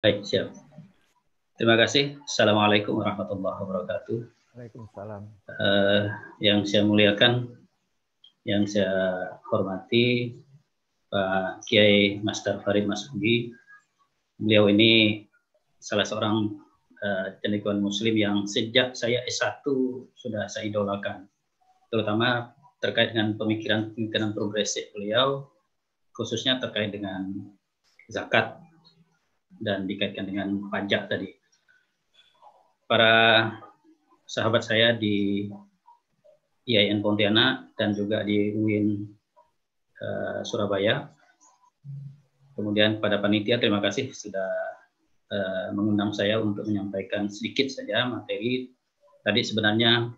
Baik, siap. Terima kasih. Assalamualaikum warahmatullahi wabarakatuh. Waalaikumsalam. Yang saya muliakan, yang saya hormati, Pak Kiai Master Farid Masugi. Beliau ini salah seorang cendekiawan Muslim yang sejak saya S1 sudah saya idolakan, terutama terkait dengan pemikiran progresif beliau, khususnya terkait dengan zakat dan dikaitkan dengan pajak tadi. Para sahabat saya di IAIN Pontianak dan juga di UIN Surabaya. Kemudian pada panitia, terima kasih sudah mengundang saya untuk menyampaikan sedikit saja materi. Tadi sebenarnya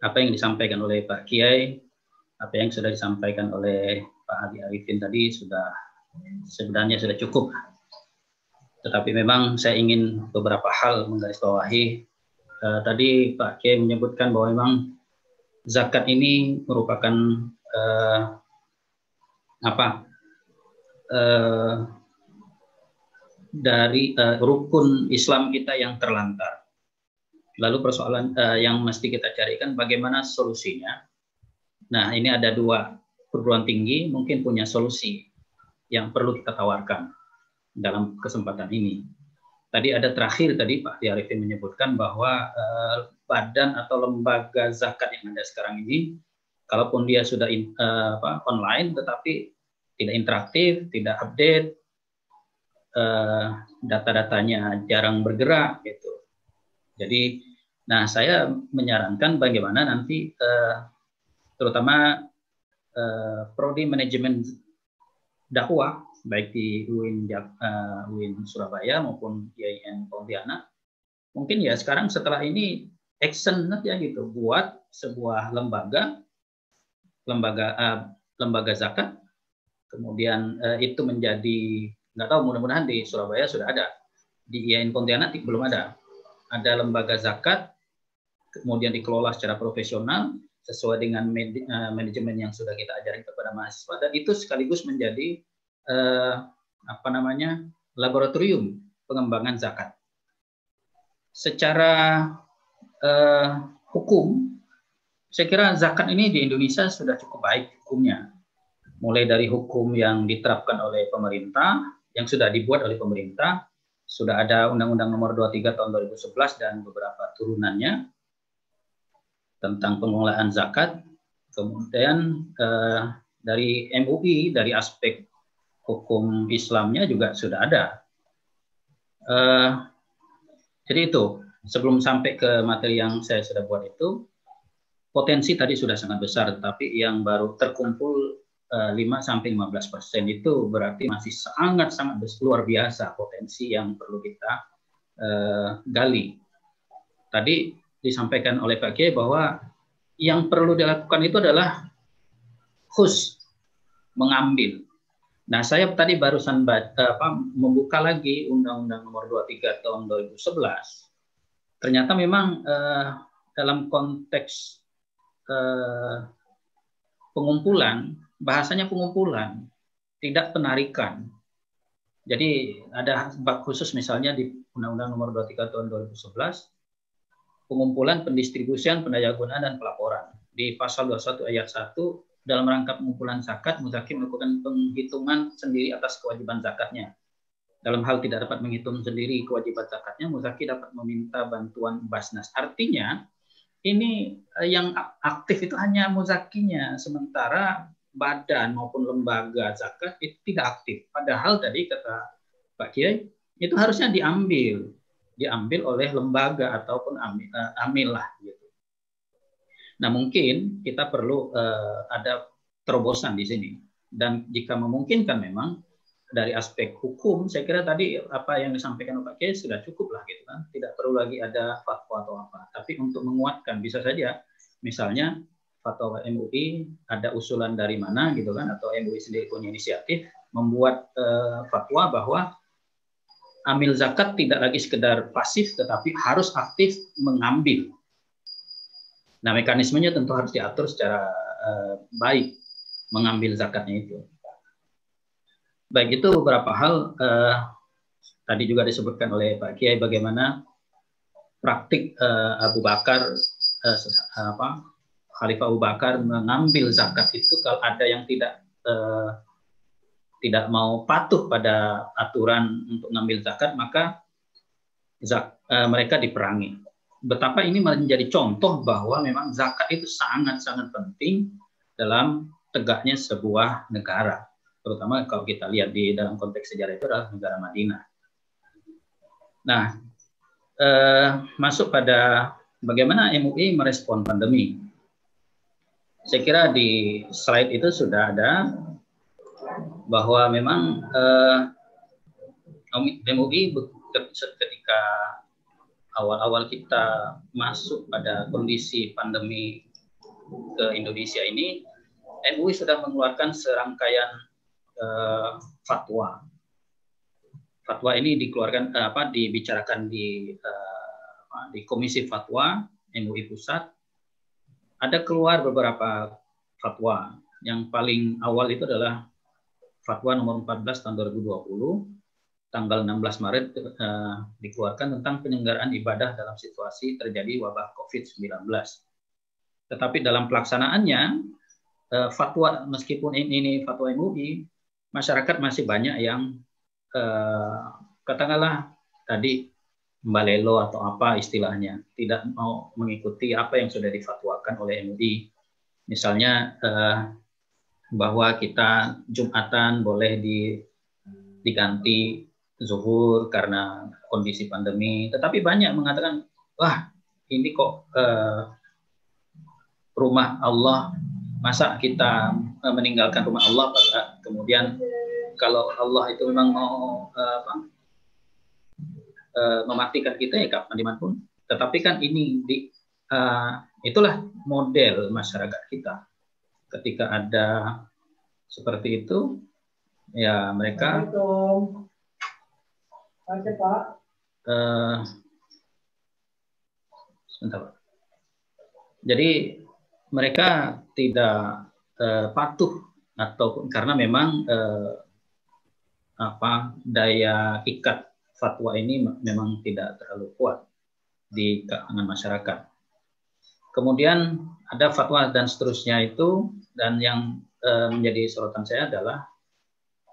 apa yang disampaikan oleh Pak Kiai, apa yang sudah disampaikan oleh Pak Hadi Arifin tadi sebenarnya sudah cukup. Tetapi memang saya ingin beberapa hal menggarisbawahi. Tadi Pak Kiai menyebutkan bahwa memang zakat ini merupakan dari rukun Islam kita yang terlantar. Lalu persoalan yang mesti kita carikan bagaimana solusinya. Nah, ini ada dua perguruan tinggi mungkin punya solusi yang perlu kita tawarkan dalam kesempatan ini. Tadi ada terakhir tadi Pak Arifin menyebutkan bahwa badan atau lembaga zakat yang ada sekarang ini, kalaupun dia sudah online, tetapi tidak interaktif, tidak update, data-datanya jarang bergerak gitu. Jadi, nah saya menyarankan bagaimana nanti terutama prodi manajemen dakwah baik di UIN Surabaya maupun IAIN Pontianak, mungkin ya sekarang setelah ini action ya gitu, buat sebuah lembaga zakat, kemudian itu menjadi, nggak tahu, mudah-mudahan di Surabaya sudah ada, di IAIN Pontianak belum ada lembaga zakat, kemudian dikelola secara profesional sesuai dengan manajemen yang sudah kita ajarin kepada mahasiswa, dan itu sekaligus menjadi laboratorium pengembangan zakat. Secara hukum, saya kira zakat ini di Indonesia sudah cukup baik hukumnya. Mulai dari hukum yang diterapkan oleh pemerintah, yang sudah dibuat oleh pemerintah, sudah ada Undang-Undang Nomor 23 Tahun 2011 dan beberapa turunannya tentang pengelolaan zakat. Kemudian dari MUI, dari aspek hukum Islamnya juga sudah ada. Jadi itu, sebelum sampai ke materi yang saya sudah buat itu, potensi tadi sudah sangat besar, tapi yang baru terkumpul 5-15% itu berarti masih sangat-sangat luar biasa potensi yang perlu kita gali. Tadi disampaikan oleh Pak Kiai bahwa yang perlu dilakukan itu adalah mengambil. Nah, saya tadi barusan membuka lagi Undang-Undang Nomor 23 Tahun 2011. Ternyata memang dalam konteks pengumpulan, bahasanya pengumpulan, tidak penarikan. Jadi ada bab khusus misalnya di Undang-Undang Nomor 23 Tahun 2011, pengumpulan, pendistribusian, pendayagunaan, dan pelaporan. Di pasal 21 ayat 1, dalam rangka pengumpulan zakat, muzaki melakukan penghitungan sendiri atas kewajiban zakatnya. Dalam hal tidak dapat menghitung sendiri kewajiban zakatnya, muzaki dapat meminta bantuan Basnas. Artinya, ini yang aktif itu hanya muzakinya, sementara badan maupun lembaga zakat itu tidak aktif. Padahal tadi kata Pak Kiai, itu harusnya diambil oleh lembaga ataupun amil lah gitu. Nah, mungkin kita perlu ada terobosan di sini, dan jika memungkinkan memang dari aspek hukum, saya kira tadi apa yang disampaikan Pak Kiai sudah cukup lah gitu kan, tidak perlu lagi ada fatwa atau apa. Tapi untuk menguatkan bisa saja misalnya fatwa MUI ada usulan dari mana gitu kan, atau MUI sendiri punya inisiatif membuat fatwa bahwa amil zakat tidak lagi sekedar pasif, tetapi harus aktif mengambil. Nah, mekanismenya tentu harus diatur secara baik, mengambil zakatnya itu. Baik, itu beberapa hal tadi juga disebutkan oleh Pak Kiai bagaimana praktik Abu Bakar, Khalifah Abu Bakar mengambil zakat itu kalau ada yang tidak mau patuh pada aturan untuk mengambil zakat, maka mereka diperangi. Betapa ini menjadi contoh bahwa memang zakat itu sangat-sangat penting dalam tegaknya sebuah negara. Terutama kalau kita lihat di dalam konteks sejarah itu adalah negara Madinah. Nah, masuk pada bagaimana MUI merespon pandemi. Saya kira di slide itu sudah ada bahwa memang MUI ketika awal-awal kita masuk pada kondisi pandemi ke Indonesia ini, MUI sudah mengeluarkan serangkaian fatwa. Fatwa ini dikeluarkan dibicarakan di Komisi Fatwa MUI Pusat. Ada keluar beberapa fatwa. Yang paling awal itu adalah Fatwa nomor 14 tahun 2020, tanggal 16 Maret dikeluarkan tentang penyelenggaraan ibadah dalam situasi terjadi wabah COVID-19. Tetapi dalam pelaksanaannya, fatwa meskipun ini fatwa MUI, masyarakat masih banyak yang katakanlah tadi balelo atau apa istilahnya, tidak mau mengikuti apa yang sudah difatwakan oleh MUI. Misalnya bahwa kita Jumatan boleh diganti zuhur karena kondisi pandemi, tetapi banyak mengatakan, wah ini kok rumah Allah, masa kita meninggalkan rumah Allah, kemudian kalau Allah itu memang mau mematikan kita ya kapan dimanapun. Tetapi kan ini itulah model masyarakat kita. Ketika ada seperti itu, ya mereka sebentar, Pak. Jadi mereka tidak patuh atau karena memang daya ikat fatwa ini memang tidak terlalu kuat di kalangan masyarakat. Kemudian ada fatwa dan seterusnya itu, dan yang menjadi sorotan saya adalah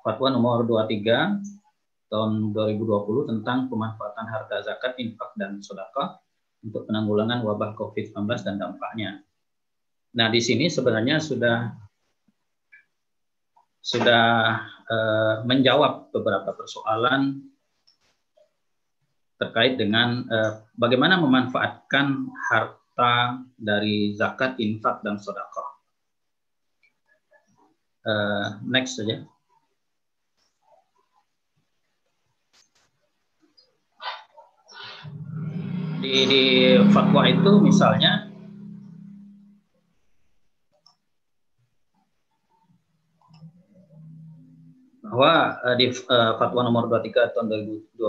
fatwa nomor 23 tahun 2020 tentang pemanfaatan harta zakat, infak, dan sedekah untuk penanggulangan wabah COVID-19 dan dampaknya. Nah, di sini sebenarnya sudah menjawab beberapa persoalan terkait dengan bagaimana memanfaatkan harta dari zakat, infak, dan sedekah. Next saja. Di fatwa itu misalnya bahwa di fatwa nomor 23 tahun 2020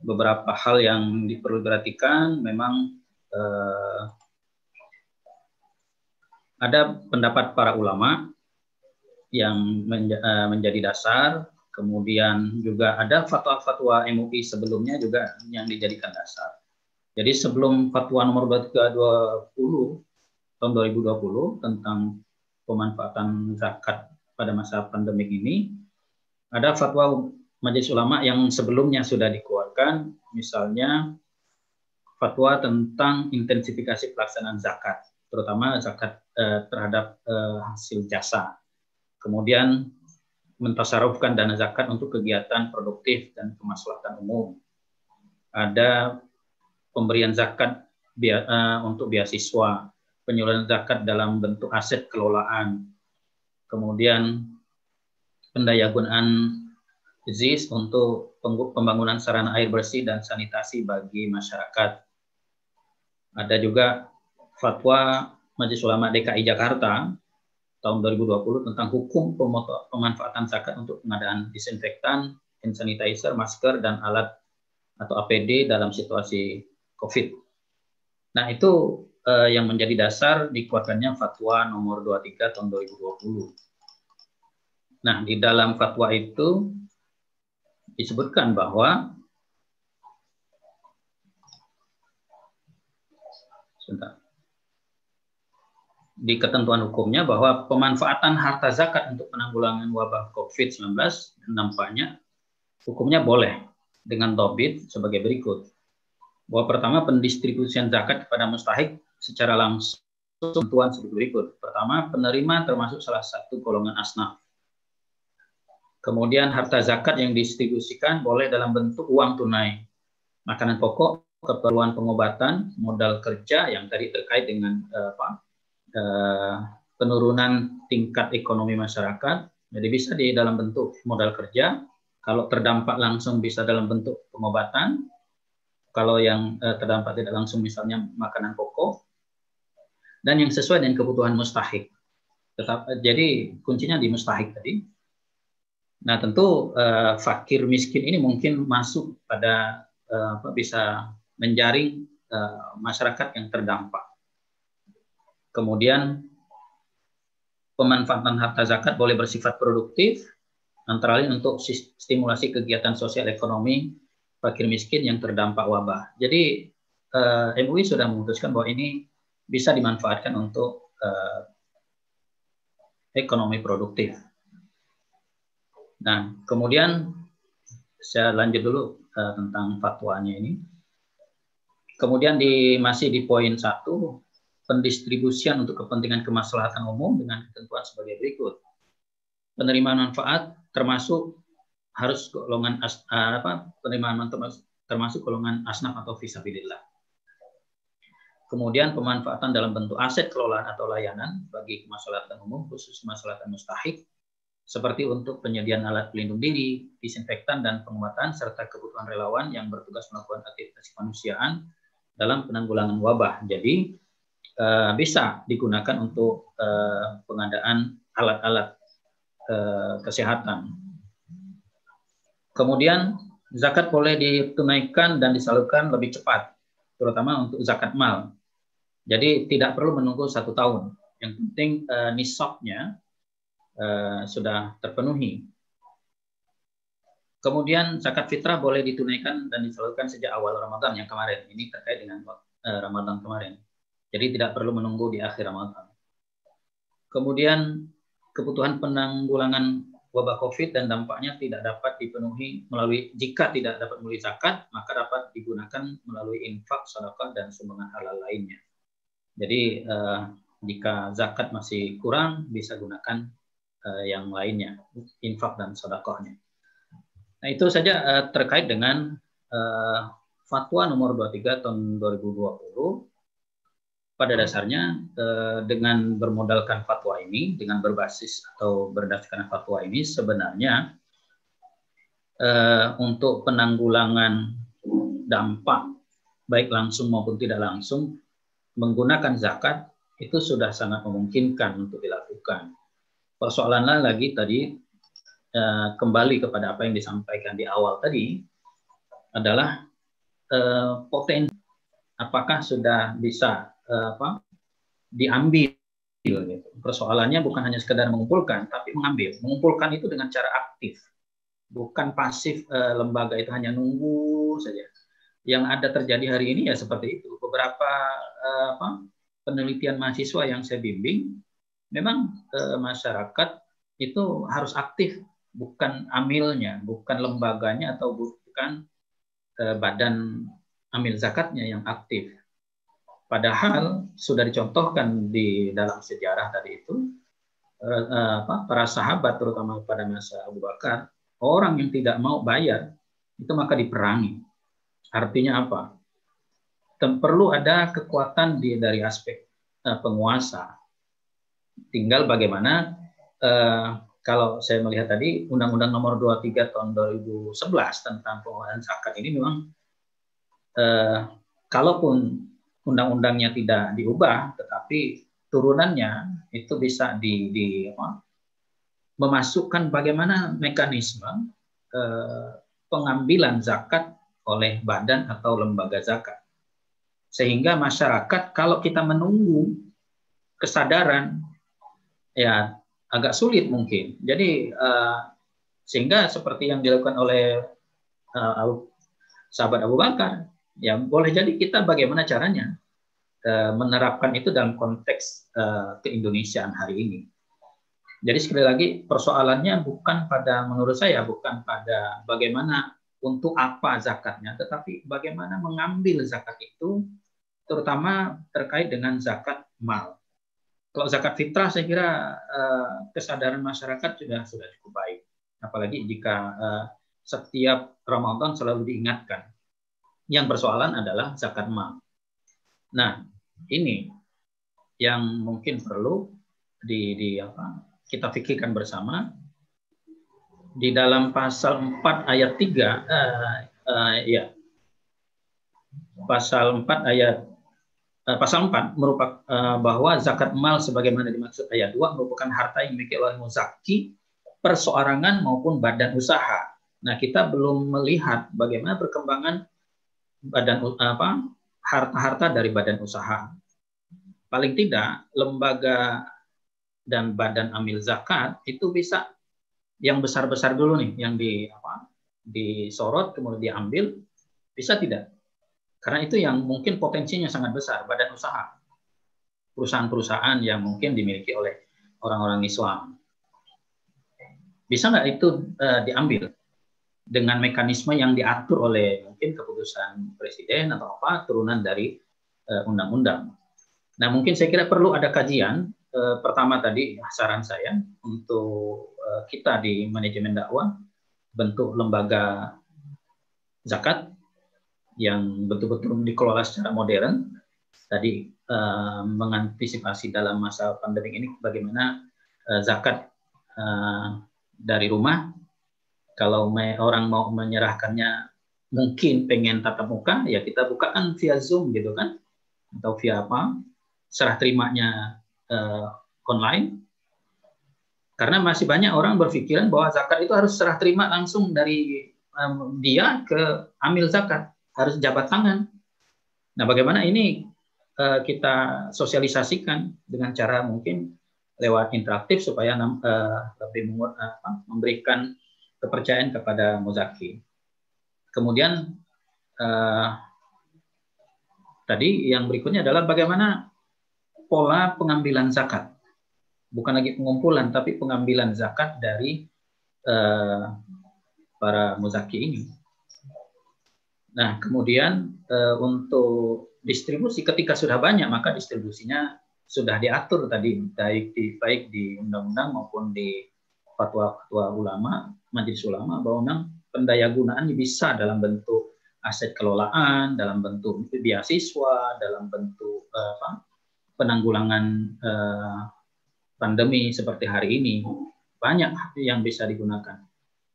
beberapa hal yang perlu diperhatikan. Memang ada pendapat para ulama yang menjadi dasar, kemudian juga ada fatwa-fatwa MUI sebelumnya juga yang dijadikan dasar. Jadi sebelum fatwa nomor 23/20 tahun 2020 tentang pemanfaatan zakat pada masa pandemik ini, ada fatwa Majelis Ulama yang sebelumnya sudah dikeluarkan, misalnya fatwa tentang intensifikasi pelaksanaan zakat, terutama zakat terhadap hasil jasa. Kemudian mentasarufkan dana zakat untuk kegiatan produktif dan kemaslahatan umum. Ada pemberian zakat untuk beasiswa, penyaluran zakat dalam bentuk aset kelolaan, kemudian pendayagunaan ZIS untuk pembangunan sarana air bersih dan sanitasi bagi masyarakat. Ada juga fatwa Majelis Ulama DKI Jakarta tahun 2020 tentang hukum pemanfaatan zakat untuk pengadaan disinfektan, hand sanitizer, masker, dan alat atau APD dalam situasi COVID. Nah, itu yang menjadi dasar dikeluarkannya fatwa nomor 23 tahun 2020. Nah, di dalam fatwa itu disebutkan bahwa di ketentuan hukumnya bahwa pemanfaatan harta zakat untuk penanggulangan wabah COVID-19 nampaknya hukumnya boleh dengan dhabit sebagai berikut. Bahwa pertama, pendistribusian zakat kepada mustahik secara langsung ketentuan sebagai berikut. Pertama, penerima termasuk salah satu golongan asnaf. Kemudian harta zakat yang didistribusikan boleh dalam bentuk uang tunai, makanan pokok, keperluan pengobatan, modal kerja yang tadi terkait dengan penurunan tingkat ekonomi masyarakat. Jadi bisa di dalam bentuk modal kerja, kalau terdampak langsung bisa dalam bentuk pengobatan, kalau yang terdampak tidak langsung misalnya makanan pokok, dan yang sesuai dengan kebutuhan mustahik. Jadi kuncinya di mustahik tadi. Nah tentu fakir miskin ini mungkin masuk pada bisa menjaring masyarakat yang terdampak. Kemudian pemanfaatan harta zakat boleh bersifat produktif, antara lain untuk stimulasi kegiatan sosial ekonomi fakir miskin yang terdampak wabah. Jadi MUI sudah memutuskan bahwa ini bisa dimanfaatkan untuk ekonomi produktif. Nah, kemudian saya lanjut dulu tentang fatwanya ini. Kemudian masih di poin 1, pendistribusian untuk kepentingan kemaslahatan umum dengan ketentuan sebagai berikut. Penerimaan manfaat termasuk harus golongan penerimaan termasuk golongan asnaf atau fisabilillah. Kemudian pemanfaatan dalam bentuk aset kelolaan atau layanan bagi kemaslahatan umum, khusus kemaslahatan mustahik, seperti untuk penyediaan alat pelindung diri, disinfektan dan pengobatan, serta kebutuhan relawan yang bertugas melakukan aktivitas kemanusiaan dalam penanggulangan wabah. Jadi bisa digunakan untuk pengadaan alat-alat kesehatan. Kemudian zakat boleh ditunaikan dan disalurkan lebih cepat, terutama untuk zakat mal. Jadi tidak perlu menunggu 1 tahun. Yang penting nisabnya sudah terpenuhi. Kemudian zakat fitrah boleh ditunaikan dan disalurkan sejak awal Ramadan yang kemarin. Ini terkait dengan Ramadan kemarin. Jadi tidak perlu menunggu di akhir Ramadan. Kemudian kebutuhan penanggulangan wabah COVID dan dampaknya tidak dapat dipenuhi jika tidak dapat melalui zakat, maka dapat digunakan melalui infak, sedekah dan sumbangan halal lainnya. Jadi jika zakat masih kurang, bisa gunakan yang lainnya, infak dan sedekahnya. Nah itu saja terkait dengan Fatwa nomor 23 tahun 2020. Pada dasarnya dengan bermodalkan fatwa ini, dengan berbasis atau berdasarkan fatwa ini, sebenarnya untuk penanggulangan dampak baik langsung maupun tidak langsung menggunakan zakat itu sudah sangat memungkinkan untuk dilakukan. Persoalannya lagi tadi kembali kepada apa yang disampaikan di awal tadi adalah potensi apakah sudah bisa diambil. Persoalannya bukan hanya sekedar mengumpulkan, tapi mengambil. Mengumpulkan itu dengan cara aktif, bukan pasif. Lembaga itu hanya nunggu saja. Yang ada terjadi hari ini ya seperti itu. Beberapa penelitian mahasiswa yang saya bimbing, memang masyarakat itu harus aktif, bukan amilnya, bukan lembaganya atau bukan badan amil zakatnya yang aktif. Padahal sudah dicontohkan di dalam sejarah tadi itu, para sahabat terutama pada masa Abu Bakar, orang yang tidak mau bayar itu maka diperangi. Artinya apa? Perlu ada kekuatan dari aspek penguasa. Tinggal bagaimana kalau saya melihat tadi Undang-Undang Nomor 23 tahun 2011 tentang pengelolaan zakat ini memang kalaupun undang-undangnya tidak diubah, tetapi turunannya itu bisa memasukkan bagaimana mekanisme pengambilan zakat oleh badan atau lembaga zakat. Sehingga masyarakat kalau kita menunggu kesadaran, ya agak sulit mungkin. Jadi sehingga seperti yang dilakukan oleh sahabat Abu Bakar. Ya boleh jadi kita bagaimana caranya menerapkan itu dalam konteks keindonesiaan hari ini. Jadi sekali lagi persoalannya bukan pada, menurut saya bukan pada bagaimana untuk apa zakatnya, tetapi bagaimana mengambil zakat itu, terutama terkait dengan zakat mal. Kalau zakat fitrah saya kira kesadaran masyarakat sudah cukup baik, apalagi jika setiap Ramadan selalu diingatkan. Yang persoalan adalah zakat mal. Nah, ini yang mungkin perlu kita pikirkan bersama. Di dalam pasal 4 ayat 3, pasal 4 ayat pasal 4 merupakan bahwa zakat mal sebagaimana dimaksud ayat 2 merupakan harta yang dimiliki oleh muzaki, perseorangan maupun badan usaha. Nah, kita belum melihat bagaimana perkembangan harta-harta dari badan usaha. Paling tidak lembaga dan badan amil zakat itu bisa yang besar-besar dulu nih, yang disorot kemudian diambil, bisa tidak? Karena itu yang mungkin potensinya sangat besar, badan usaha, perusahaan-perusahaan yang mungkin dimiliki oleh orang-orang Islam. Bisa nggak itu diambil dengan mekanisme yang diatur oleh mungkin keputusan presiden atau turunan dari undang-undang. Nah, mungkin saya kira perlu ada kajian. Pertama tadi saran saya untuk kita di manajemen dakwah bentuk lembaga zakat yang betul-betul dikelola secara modern. Tadi mengantisipasi dalam masa pandemi ini bagaimana zakat dari rumah. Kalau orang mau menyerahkannya mungkin pengen tatap muka, ya kita bukakan via Zoom gitu kan, atau via serah terimanya online. Karena masih banyak orang berpikiran bahwa zakat itu harus serah terima langsung dari dia ke amil zakat, harus jabat tangan. Nah, bagaimana ini kita sosialisasikan dengan cara mungkin lewat interaktif supaya lebih memberikan kepercayaan kepada muzaki. Kemudian tadi yang berikutnya adalah bagaimana pola pengambilan zakat. Bukan lagi pengumpulan, tapi pengambilan zakat dari para muzaki ini. Nah, kemudian untuk distribusi, ketika sudah banyak, maka distribusinya sudah diatur tadi, baik di undang-undang maupun di fatwa ulama, majelis ulama, bahwa pendaya gunaannya bisa dalam bentuk aset kelolaan, dalam bentuk beasiswa, dalam bentuk penanggulangan pandemi seperti hari ini, banyak yang bisa digunakan.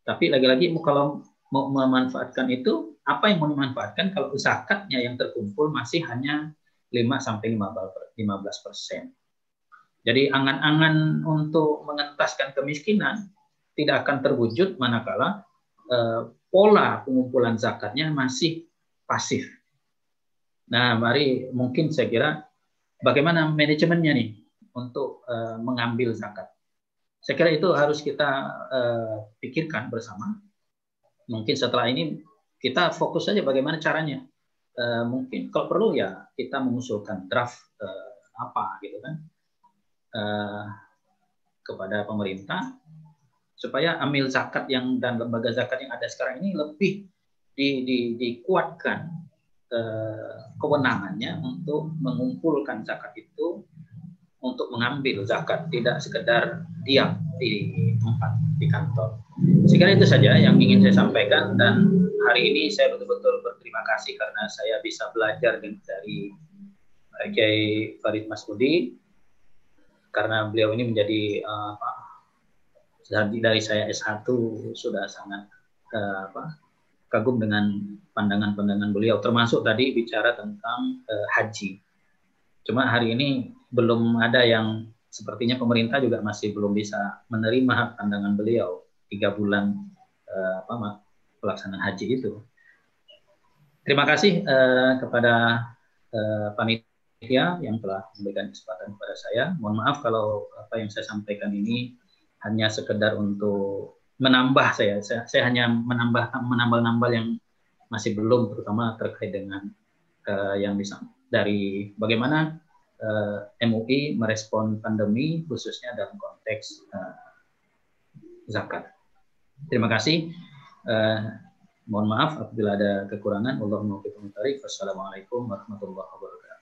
Tapi lagi-lagi kalau mau memanfaatkan itu, apa yang mau dimanfaatkan kalau zakatnya yang terkumpul masih hanya 5-15%. Jadi angan-angan untuk mengentaskan kemiskinan tidak akan terwujud manakala pola pengumpulan zakatnya masih pasif. Nah, mari mungkin saya kira bagaimana manajemennya nih untuk mengambil zakat. Saya kira itu harus kita pikirkan bersama. Mungkin setelah ini kita fokus saja bagaimana caranya. Mungkin kalau perlu ya kita mengusulkan draft gitu kan kepada pemerintah supaya amil zakat dan lembaga zakat yang ada sekarang ini lebih dikuatkan kewenangannya untuk mengumpulkan zakat itu, untuk mengambil zakat, tidak sekedar diam di tempat di kantor. Sekiranya itu saja yang ingin saya sampaikan, dan hari ini saya betul-betul berterima kasih karena saya bisa belajar dari Kiai Farid Masudi, karena beliau ini menjadi dari saya S1 sudah sangat kagum dengan pandangan-pandangan beliau, termasuk tadi bicara tentang haji. Cuma hari ini belum ada yang, sepertinya pemerintah juga masih belum bisa menerima pandangan beliau 3 bulan pelaksanaan haji itu. Terima kasih kepada panitia yang telah memberikan kesempatan kepada saya. Mohon maaf kalau apa yang saya sampaikan ini hanya sekedar untuk menambah saya hanya menambal yang masih belum, terutama terkait dengan yang bisa dari bagaimana MUI merespon pandemi khususnya dalam konteks zakat. Terima kasih. Mohon maaf apabila ada kekurangan. Wassalamualaikum warahmatullahi wabarakatuh.